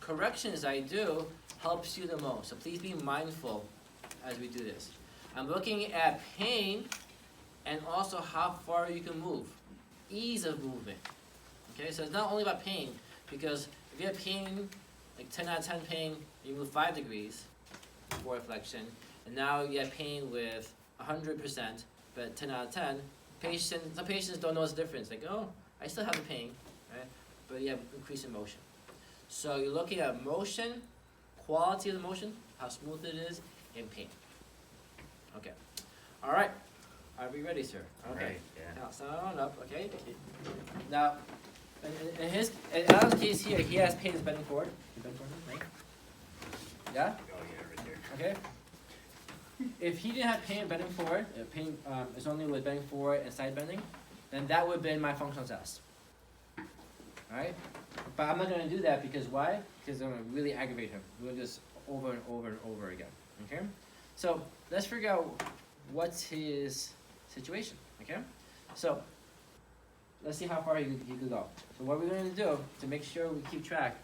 corrections I do helps you the most. So please be mindful as we do this. I'm looking at pain and also how far you can move. Ease of movement. Okay, so it's not only about pain, because if you have pain, like 10 out of 10 pain, you move 5 degrees forward flexion, and now you have pain with 100%, but 10 out of 10, some patients don't know the difference. Like, oh, I still have the pain, right? But you have increase in motion. So you're looking at motion, quality of the motion, how smooth it is, and pain. Okay. All right. Are we ready, sir? Okay. Right, yeah. Now, stand on up, okay? Now, in Alan's case here, he has pain is bending forward. You bend forward, right? Yeah? Oh, yeah, right there. Okay. If he didn't have pain bending forward, if pain is only with bending forward and side bending, then that would have been my functional test. Alright? But I'm not going to do that because why? Because I'm going to really aggravate him. We're doing this over and over and over again. Okay? So, let's figure out what's his situation. Okay? So, let's see how far he could go. So what we're going to do to make sure we keep track,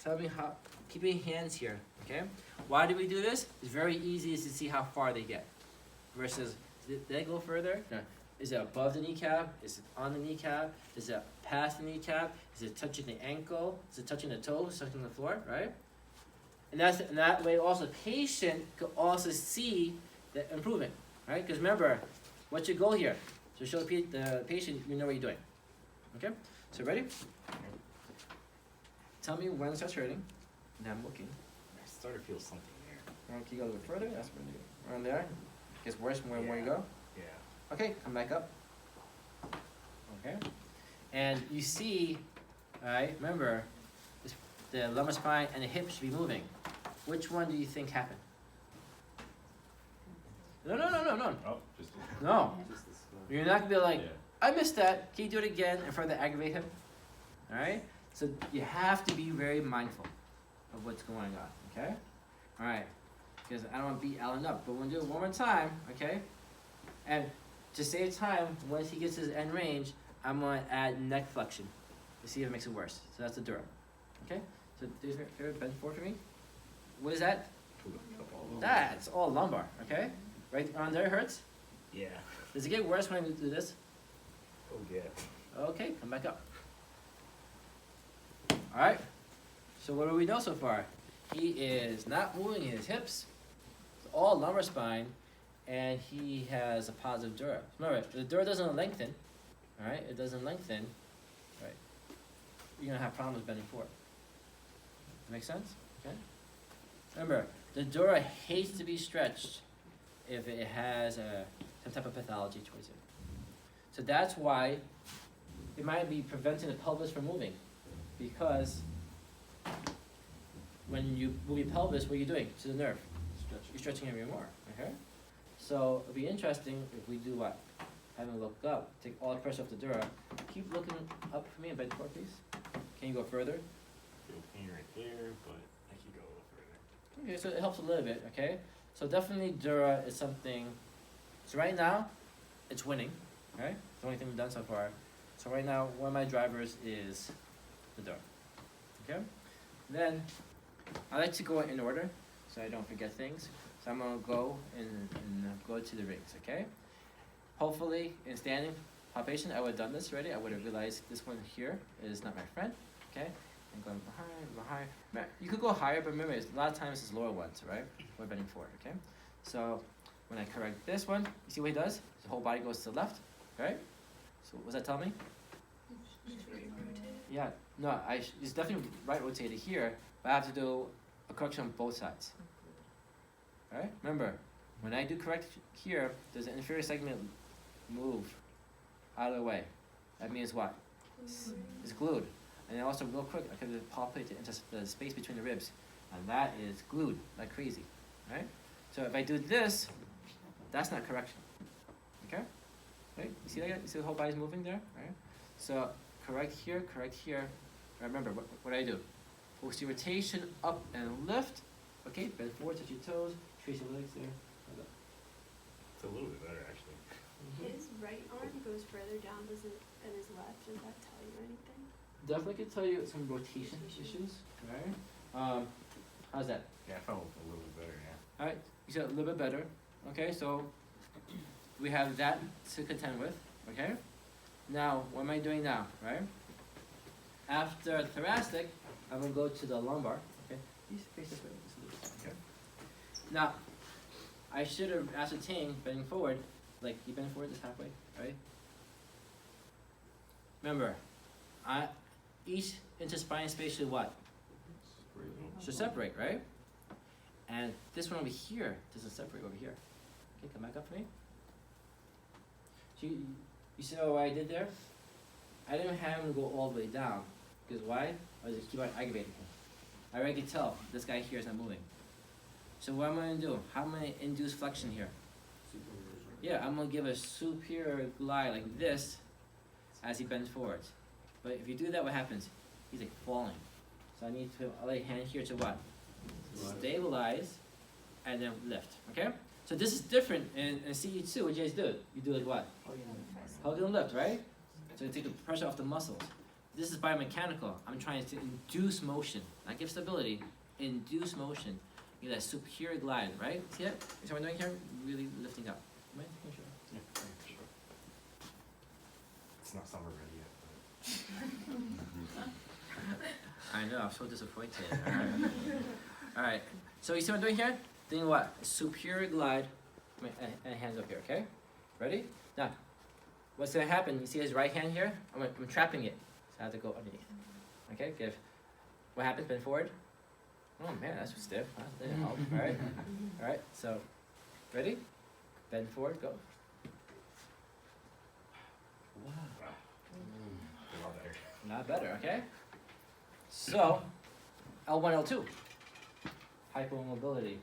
tell me how, keep your hands here, okay? Why do we do this? It's very easy to see how far they get. Versus, did they go further? No. Is it above the kneecap? Is it on the kneecap? Is it past the kneecap? Is it touching the ankle? Is it touching the toes, touching the floor, right? And that way also the patient could also see the improvement, right? Because remember, what's your goal here? So show the patient you know what you're doing. Okay? So ready? Tell me when it starts hurting. Now I'm looking. I started to feel something there. Can you go a little bit further? That's pretty good. Around there. Gets worse more you go. Yeah. Okay, come back up. Okay. And you see, alright, remember, the lumbar spine and the hip should be moving. Which one do you think happened? No. Oh, just No. Just this one. You're not gonna be like, yeah. I missed that. Can you do it again and further aggravate him? Alright? So you have to be very mindful of what's going on, okay? Alright. Because I don't want to beat Alan up, but we're gonna do it one more time, okay? And to save time, once he gets his end range, I'm gonna add neck flexion to see if it makes it worse. So that's the Dura. Okay? So do your favorite bend forward for me. What is that? That's all lumbar, okay? Right on there hurts? Yeah. Does it get worse when I do this? Oh, yeah. Okay, come back up. Alright, so what do we know so far? He is not moving his hips, it's all lumbar spine, and he has a positive dura. Remember, the dura doesn't lengthen, alright? It doesn't lengthen, right? You're gonna have problems bending forward. Make sense? Okay? Remember, the dura hates to be stretched if it has some type of pathology towards it. So that's why it might be preventing the pelvis from moving, because when you move your pelvis, what are you doing to the nerve? You're stretching it even more, okay? So it'd be interesting if we do what? Have him look up, take all the pressure off the dura. Keep looking up for me and bend forward, please. Can you go further? Feel pain right there, but I can go a little further. Okay, so it helps a little bit, okay? So definitely dura is something, so right now, it's winning, right? It's the only thing we've done so far. So right now, one of my drivers is the dura, okay? Then, I like to go in order, so I don't forget things. So I'm gonna go and go to the rings, okay? Hopefully, in standing palpation, I would have done this already. I would have realized this one here is not my friend, okay? And going behind. You could go higher, but remember, a lot of times it's lower ones, right? We're bending forward, okay? So when I correct this one, you see what he does? His whole body goes to the left, right? So what does that tell me? Yeah, no, it's definitely right rotated here, but I have to do a correction on both sides. Alright? Remember, when I do correct here, does the inferior segment move out of the way? That means what? It's glued. And then also real quick, I can palpate the space between the ribs. And that is glued like crazy. Right? So if I do this, that's not correction. Okay? Right? You see that? You see the whole body's moving there? Right? So correct here, correct here. Remember, what do I do? Posterior rotation, up and lift. Okay, bend forward, touch your toes, trace your legs there. It's a little bit better, actually. His right arm goes further down than his left. Does that tell you anything? definitely could tell you some rotation issues, right? How's that? Yeah, I felt a little bit better, yeah. Alright, you said a little bit better, okay, so we have that to contend with, okay? Now, what am I doing now, right? After thoracic, I'm gonna go to the lumbar, okay? Please face this way, just a little bit, okay? Now, I should have ascertained bending forward, like you bend forward this halfway, right? Remember, each interspine space should what? Should separate, right? And this one over here doesn't separate over here. Okay, come back up for me. So you see what I did there? I didn't have him go all the way down. Because why? I just keep on aggravating him. I already can tell this guy here is not moving. So what am I gonna do? How am I gonna induce flexion here? Yeah, I'm gonna give a superior glide like this as he bends forward. But if you do that, what happens? He's like falling. So I need to lay hand here to what? Stabilize and then lift. Okay? So this is different in CE2. What you guys do? You do like what? Hold and lift, right? So you take the pressure off the muscles. This is biomechanical. I'm trying to induce motion, not give stability. Induce motion. Get that superior glide, right? See it? See what I'm doing here? Really lifting up. Am I making sure? Yeah, yeah, sure. It's not summer ready yet, I know, I'm so disappointed. Alright. So you see what I'm doing here? Doing what? Superior glide. And hands up here, okay? Ready? Now, what's gonna happen? You see his right hand here? I'm trapping it. So I have to go underneath. Okay, give. What happens? Bend forward. Oh man, that's stiff. That didn't help. Alright. Alright, so ready? Bend forward, go. Wow. Wow. A lot better. Not better, okay? So, L1, L2. Hypermobility.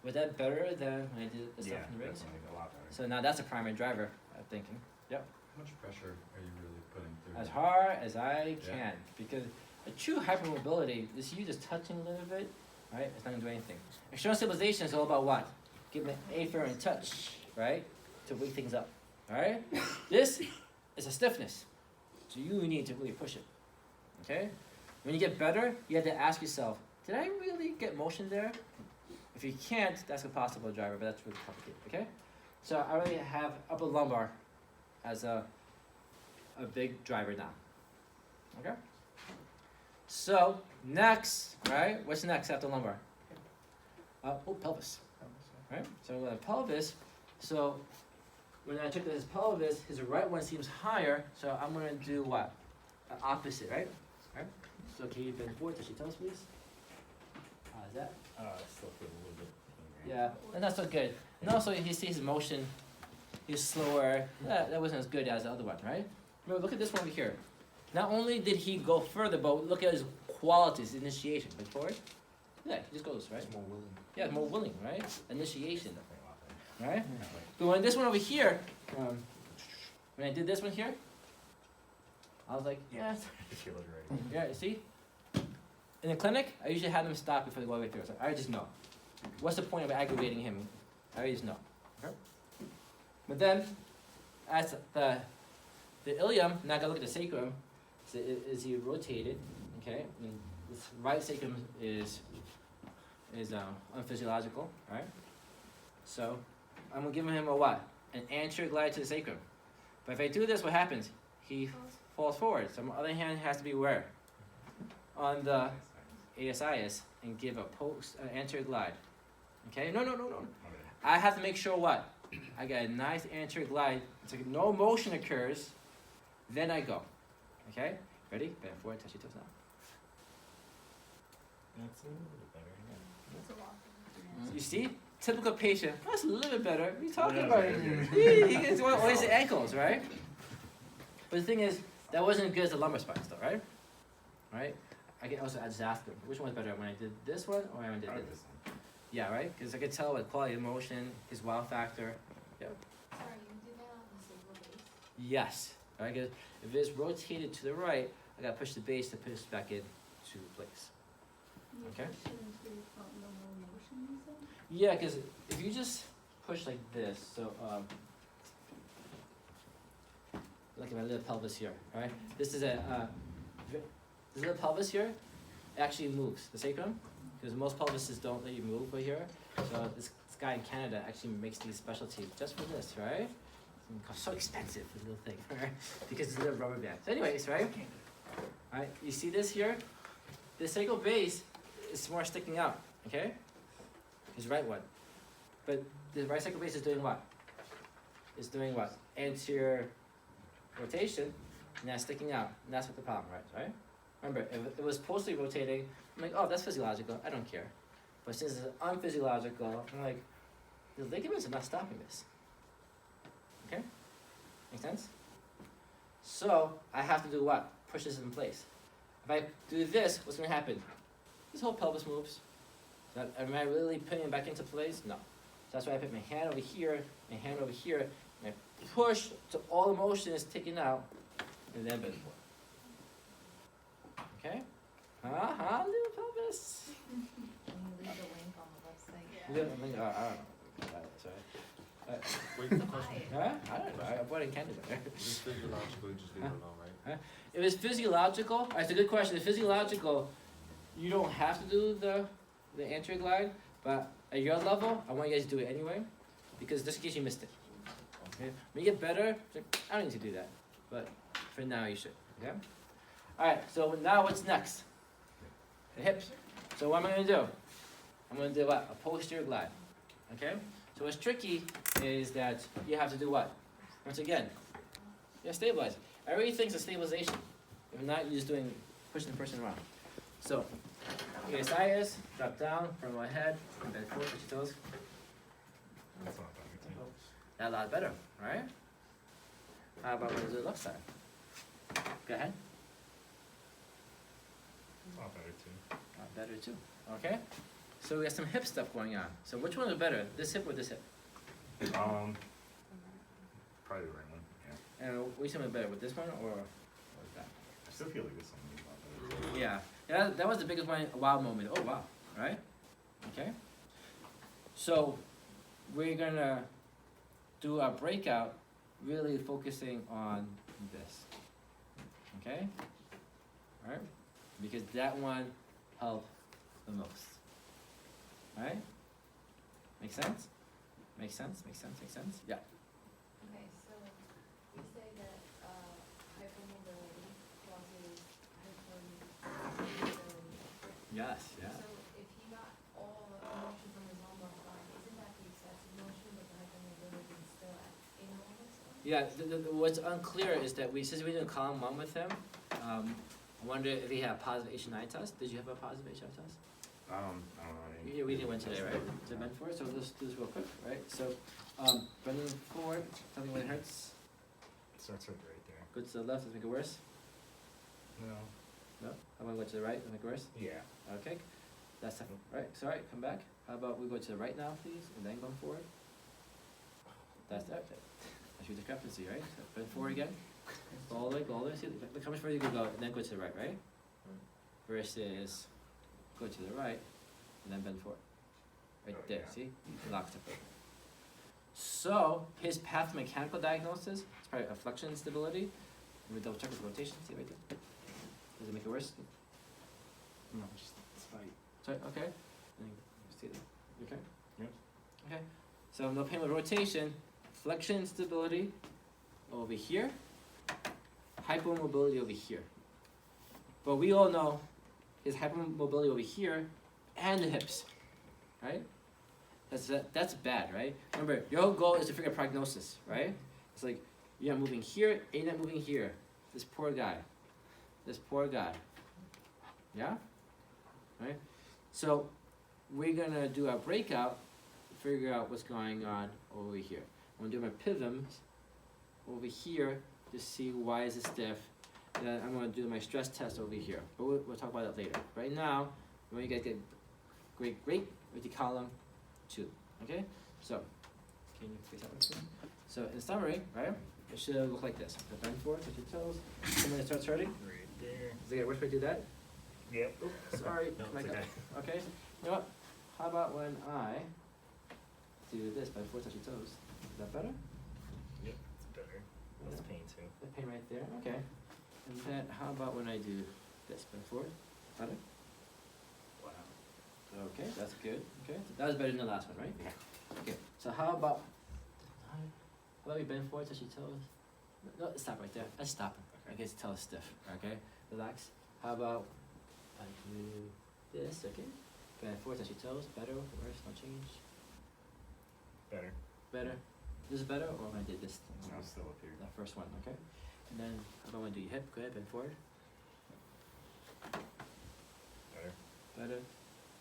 Was that better than when I did the stuff Yeah, in the rigs? definitely a lot better. So now that's a primary driver, I'm thinking. Yep. How much pressure are you really putting through? As hard as I Yeah. can. Because a true hypermobility is you just touching a little bit, right? It's not gonna do anything. External stabilization is all about what? Giving an afferent touch, right? To wake things up. Alright? This is a stiffness. So you need to really push it. Okay? When you get better, you have to ask yourself, did I really get motion there? If you can't, that's a possible driver, but that's really complicated, okay? So I already have upper lumbar as a big driver now. Okay? So next, right? What's next after lumbar? Pelvis. Right? So with a pelvis, so when I took his pelvis, his right one seems higher, so I'm gonna do what? Opposite, right? Right? So can you bend forward? Does she tell us, please? How's that? I still feel a little bit pain, right? Yeah, and that's so good. And also, he sees his motion. He's slower. That wasn't as good as the other one, right? Remember, look at this one over here. Not only did he go further, but look at his qualities, initiation. Bend forward. Yeah, he just goes, right? It's more willing. Yeah, more willing, right? Initiation, Definitely a lot better. right? But when this one over here, when I did this one here, I was like, yeah, I feel it already. yeah, you see? In the clinic, I usually have them stop before they go all the way through. So I just know. What's the point of aggravating him? I just know. Okay? But then, as the ilium, now I gotta look at the sacrum. So is he rotated? Okay, and this right sacrum is unphysiological, right? So I'm gonna give him a what? An anterior glide to the sacrum. But if I do this, what happens? He falls forward. So my other hand has to be where? On the ASIS and give a anterior glide. Okay? No. Okay. I have to make sure what? I got a nice anterior glide. So no motion occurs. Then I go. Okay? Ready? Bend forward, touch your toes now. That's a little bit better, yeah. It's a lot. You see? Typical patient. That's a little bit better. What are you talking Yeah, about? yeah. He gets always the ankles, right? But the thing is, that wasn't as good as the lumbar spine still, right? Right? I just ask him, which one's better, when I did this one or when I did Probably this? this one. Yeah, right? Because I could tell with quality of motion, his wow factor. Sorry, you did that on the single base? Yes. Right? 'Cause if it's rotated to the right, I gotta push the base to push it back in to place. Okay. Yeah, because if you just push like this, so look at my little pelvis here, right? This is a this little pelvis here actually moves the sacrum, because most pelvises don't let you move over here. So this guy in Canada actually makes these specialties just for this, right? It's so expensive, this little thing, right? Because it's a little rubber band. So anyways, right? Alright, you see this here? The sacral base is more sticking out, okay? It's the right one. But the right sacral base is doing what? It's doing what? Anterior rotation, and that's sticking out. And that's what the problem is, right? Remember, if it was posterior rotating, I'm like, oh, that's physiological, I don't care. But since it's unphysiological, I'm like, the ligaments are not stopping this. Okay? Make sense? So, I have to do what? Push this in place. If I do this, what's going to happen? This whole pelvis moves. So am I really putting it back into place? No. So that's why I put my hand over here, and I push till all the motion is taken out, and then bend forward. Okay? Little pelvis. Can you leave the link on the website? Little, I don't know. Sorry. Wait, the question, Huh? I don't know. I bought it in Canada. just physiologically, just leave it alone, right? If it's physiological, it's a good question. If physiological, you don't have to do the anterior glide, but at your level, I want you guys to do it anyway, because just in case you missed it. Okay? When you get better, I don't need to do that, but for now you should. Okay? All right. So now what's next? The hips. So what am I going to do? I'm going to do what? A posterior glide. Okay? So what's tricky is that you have to do what? Once again, you stabilize. Everything's a stabilization. If not, you're just doing pushing the person around. So, ASIS, drop down, from my head, and bend forward, touch your toes. That's not bad. That's a lot better, right? How about when we do the left side? Go ahead. Not better too. Better too. Okay? So we got some hip stuff going on. So which one is better? This hip or this hip? Probably the right one. Yeah. And which one is better, with this one or that? I still feel like this one is a lot better. Yeah, that was the biggest one, wow moment. Oh wow, right? Okay. So we're gonna do our breakout, really focusing on this. Okay. All right. Because that one helped the most. All right. Make sense? Make sense? Make sense? Make sense? Yeah. Okay, so you say that hypermobility causes hypermobility. Yes. Yeah. So if he got all the motion from his lumbar spine, isn't that the excessive motion, but the hypermobility is still at a normal spine? Yeah. What's unclear is that since we did column 1 with him, I wonder if he had a positive HNI test. Did you have a positive HNI test? I don't know. Yeah, we did one today, right? To bend forward. So let's do this real quick, right? So, bending forward, tell me when it hurts. It starts right there. Go to the left, let's make it worse. No. No? How about go to the right, let's make it worse? Yeah. Okay. That's the right. So, all right, come back. How about we go to the right now, please, and then go forward? That's that. That's your discrepancy, right? So bend forward again. Go all the way, go all the way. See, look how much further you can go, and then go to the right, right? Versus go to the right, and then bend forward. Right Oh, there, yeah. see? Locked up. So, his pathomechanical diagnosis is probably a flexion instability. Let me double check his rotation, see right there. Does it make it worse? No, just spite. Sorry, okay. And then see that. You okay? Yep. Okay. So no pain with rotation, flexion instability over here, hypermobility over here. But we all know his hypermobility over here and the hips, right? That's bad, right? Remember, your whole goal is to figure out prognosis, right? It's like you're not moving here, and you're not moving here. This poor guy. Yeah? Right? So we're gonna do our breakout, figure out what's going on over here. I'm gonna do my pivoms over here to see why is it stiff. And then I'm gonna do my stress test over here. But we'll talk about that later. Right now, I want you guys get great with the column 2. Okay? So, can you face that one? So in summary, right? It should look like this. So bend forward, touch your toes. And when it starts hurting, Right there. does it get worse if I do that? Yep. Sorry, No, come it's back okay. up. Okay, you know what? How about when I do this by force touch your toes? Is that better? Yep, it's better. That's pain too. The pain right there. Okay. And then how about when I do this, bend forward, better? Wow. Okay, that's good, okay, that was better than the last one, right? Okay, so how about we bend forward, touch your toes? No, stop right there, let's stop. Okay, so toe is stiff, okay, relax. How about, I do this, okay? Bend forward, touch your toes, better, worse, no change? Better. Better? This is better, or when I did this? No, I'm still up here. That first one, okay? And then, how about when I do your hip, go ahead, bend forward, Better. better?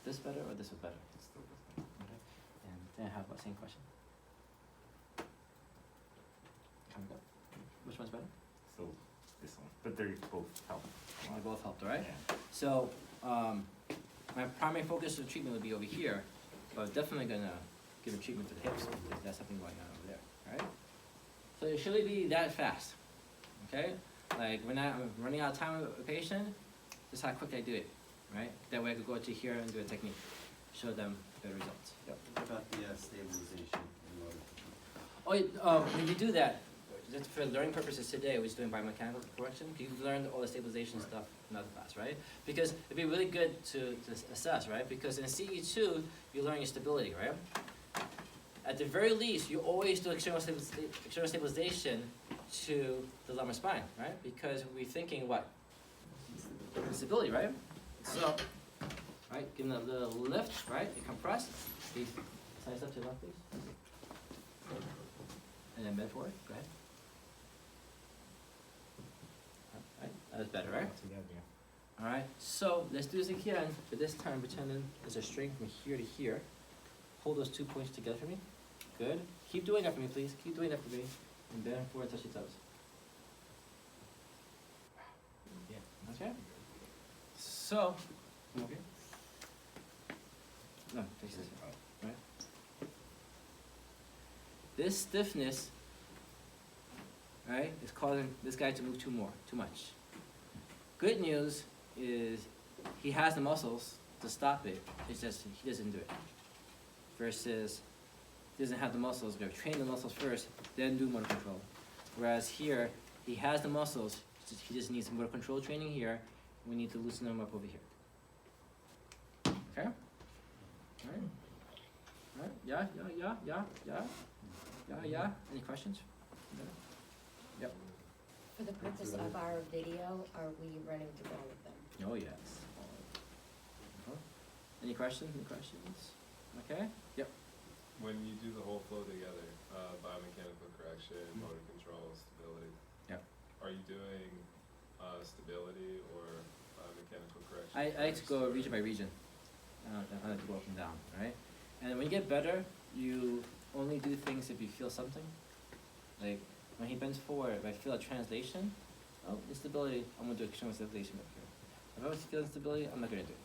This better, or this was better? Still the same. Okay, and then how about same question? Coming up, which one's better? Still this one. But they both help. They both helped, alright? Yeah. So, my primary focus of treatment would be over here, but I'm definitely gonna give a treatment for the hips, because that's something going on over there, alright? So it shouldn't be that fast, okay? Like, when I'm running out of time with a patient, just how quick I do it, right? That way I could go to here and do a technique, show them better results. Yep. What about the stabilization in order? Oh, yeah, when you do that, just for learning purposes today, we're just doing biomechanical correction. You learned all the stabilization stuff in another class, right? Because it'd be really good to assess, right? Because in CE2, you learn your stability, right? At the very least, you always do external stabilization to the lumbar spine, right? Because we're thinking what? Stability, right? So, right, give them a little lift, right? You compress. Please, size up to the left, please. And then bend forward, go ahead. Alright, that was better, right? Not too bad, yeah. Alright, so let's do this again, but this time pretending there's a string from here to here. Hold those 2 points together for me. Good. Keep doing that for me, please. Keep doing that for me. And bend forward, touch your toes. Yeah. Okay? So, okay. No, face this way. Right? This stiffness, right, is causing this guy to move too much. Good news is he has the muscles to stop it. It's just he doesn't do it. Versus he doesn't have the muscles. We're gonna train the muscles first, then do motor control. Whereas here, he has the muscles. He just needs some motor control training here. We need to loosen him up over here. Okay? Alright? Alright? Yeah? Any questions? Yep. For the purpose of our video, are we running through all of them? Oh, yes. Any questions? Okay? Yep. When you do the whole flow together, biomechanical correction, motor control, stability. Yep. Are you doing stability or biomechanical correction? I like to go first, or- region by region. I like to go up and down, right? And when you get better, you only do things if you feel something. Like, when he bends forward, if I feel a translation, oh, instability, I'm gonna do external stabilization up here. If I was feeling instability, I'm not gonna do it.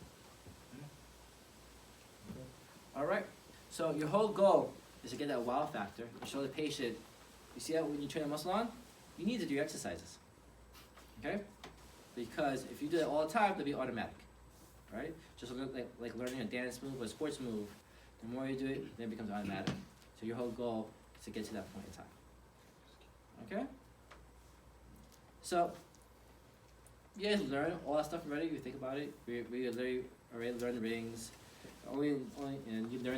Alright, so your whole goal is to get that wow factor and show the patient, you see that when you turn the muscle on, you need to do your exercises. Okay? Because if you do that all the time, it'll be automatic. Right? Just like learning a dance move or a sports move, the more you do it, then it becomes automatic. So your whole goal is to get to that point in time. Okay? So, you guys learn all that stuff already, you think about it. We already learned rings. And you learn